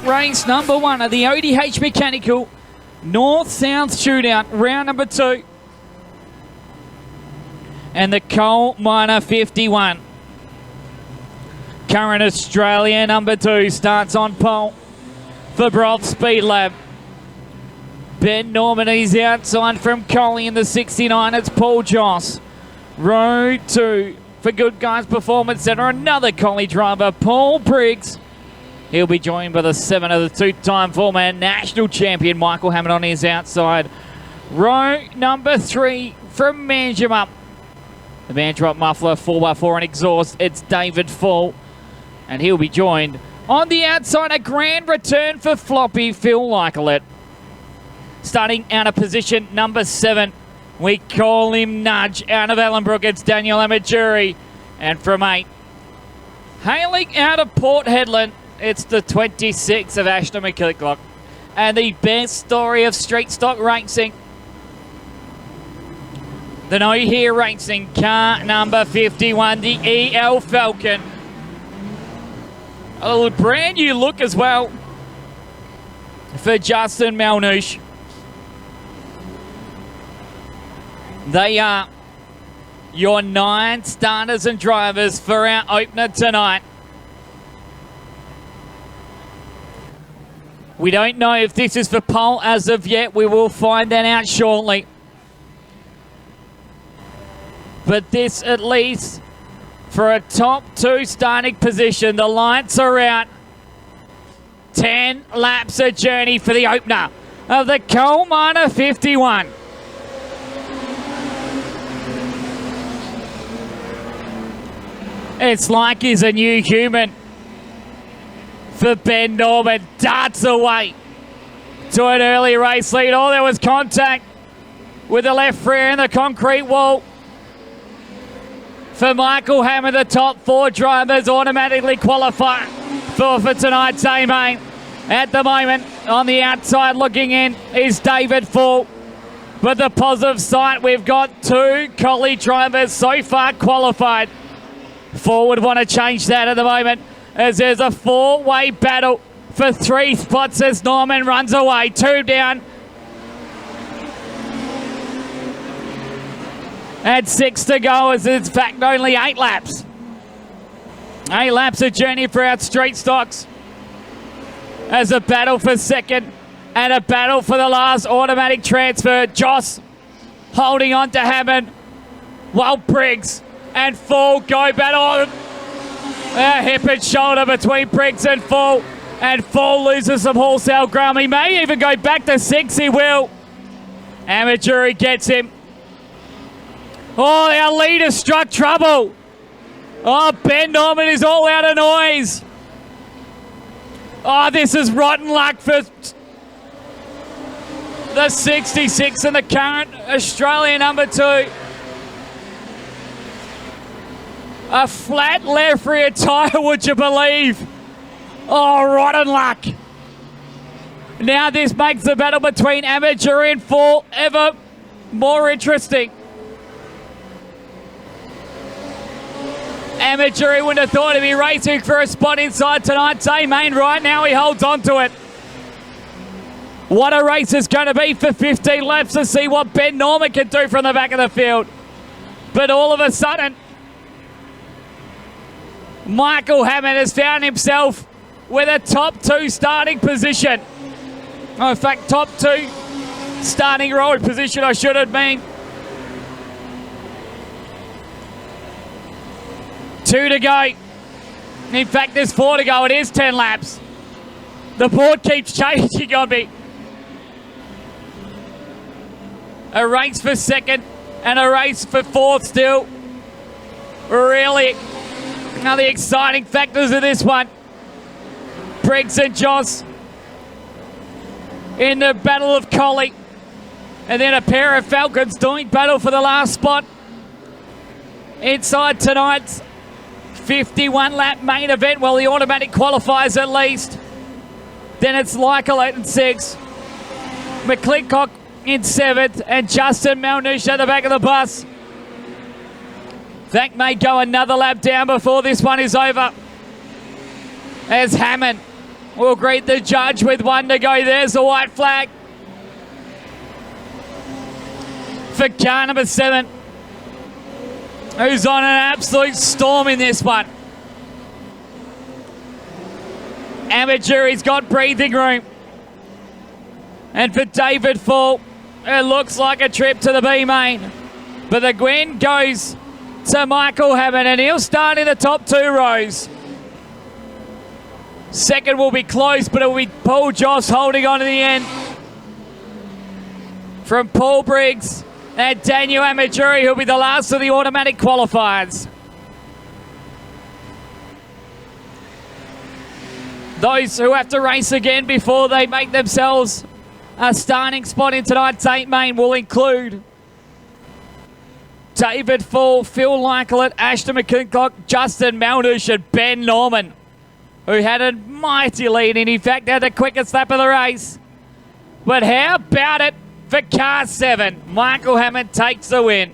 race number 1 of the ODH Mechanical North-South Shootout, round number 2. And the Coal Miner 51. Current Australia number 2 starts on pole for Broth Speed Lab. Ben Norman is outside from Collie in the 69. It's Paul Joss. Row 2 for Good Guys Performance Centre. Another Collie driver, Paul Briggs. He'll be joined by the 7 of the 2-time former national champion, Michael Hammond, on his outside. Row number 3 from Manjimup. The Manjimup muffler, 4x4 and exhaust. It's David Fall. And he'll be joined on the outside. A grand return for Floppy, Phil Lykelet. Starting out of position number 7. We call him Nudge. Out of Ellenbrook, it's Daniel Amajuri. And from 8, hailing out of Port Hedland, it's the 26 of Ashton McCulloch. And the best story of street stock racing, the No Here Racing car number 51, the EL Falcon. A brand new look as well for Justin Malnouche. They are your 9 starters and drivers for our opener tonight. We don't know if this is for pole as of yet. We will find that out shortly. But this, at least, for a top 2 starting position. The lights are out. 10 laps a journey for the opener of the Coal Miner 51. It's like he's a new human for Ben Norman. Darts away to an early race lead. Oh, there was contact with the left rear in the concrete wall. For Michael Hammond, the top 4 drivers automatically qualify for tonight's A-Main. At the moment, on the outside looking in is David Fall. But the positive side, we've got 2 Collie drivers so far qualified. Forward want to change that at the moment, as there's a 4-way battle for 3 spots as Norman runs away. 2 down. And 6 to go, as it's in fact only 8 laps. 8 laps a journey for our street stocks. As a battle for second and a battle for the last automatic transfer. Joss holding on to Hammond, while Briggs and Fall go battle. A hip and shoulder between Briggs and Fall. And Fall loses some wholesale ground. He may even go back to 6, he will. Amajuri gets him. Oh, our leader struck trouble. Oh, Ben Norman is all out of noise. Oh, this is rotten luck for the 66 and the current Australian number 2. A flat left rear tyre, would you believe? Oh, rotten luck. Now this makes the battle between Amajuri and Fall ever more interesting. Amajuri wouldn't have thought he'd be racing for a spot inside tonight's A-Main. Right now he holds on to it. What a race it's going to be for 15 laps to see what Ben Norman can do from the back of the field. But all of a sudden, Michael Hammond has found himself with a top 2 starting position. Oh, in fact, top 2 starting road position, I should have mean. 2 to go. In fact, there's 4 to go. It is 10 laps. The board keeps changing on me. A race for second and a race for 4th still. Really, now the exciting factors of this one. Briggs and Joss in the battle of Collie. And then a pair of Falcons doing battle for the last spot inside tonight's 51-lap main event. Well, the automatic qualifies at least. Then it's Lykelet in 6. McClintock in 7th. And Justin Malnouche at the back of the bus. That may go another lap down before this one is over. As Hammond We'll greet the judge with one to go. There's the white flag for car number 7, who's on an absolute storm in this one. Amateur, he's got breathing room. And for David Fall, it looks like a trip to the B main. But the win goes to Michael Hammond, and he'll start in the top 2 rows. Second will be close, but it will be Paul Joss holding on to the end. From Paul Briggs and Daniel Amajuri, who'll be the last of the automatic qualifiers. Those who have to race again before they make themselves a starting spot in tonight's 8 main will include David Fall, Phil Lykelet, Ashton McClintock, Justin Malnish and Ben Norman, who had a mighty lead and in fact had the quickest lap of the race. But how about it for car 7? Michael Hammond takes the win.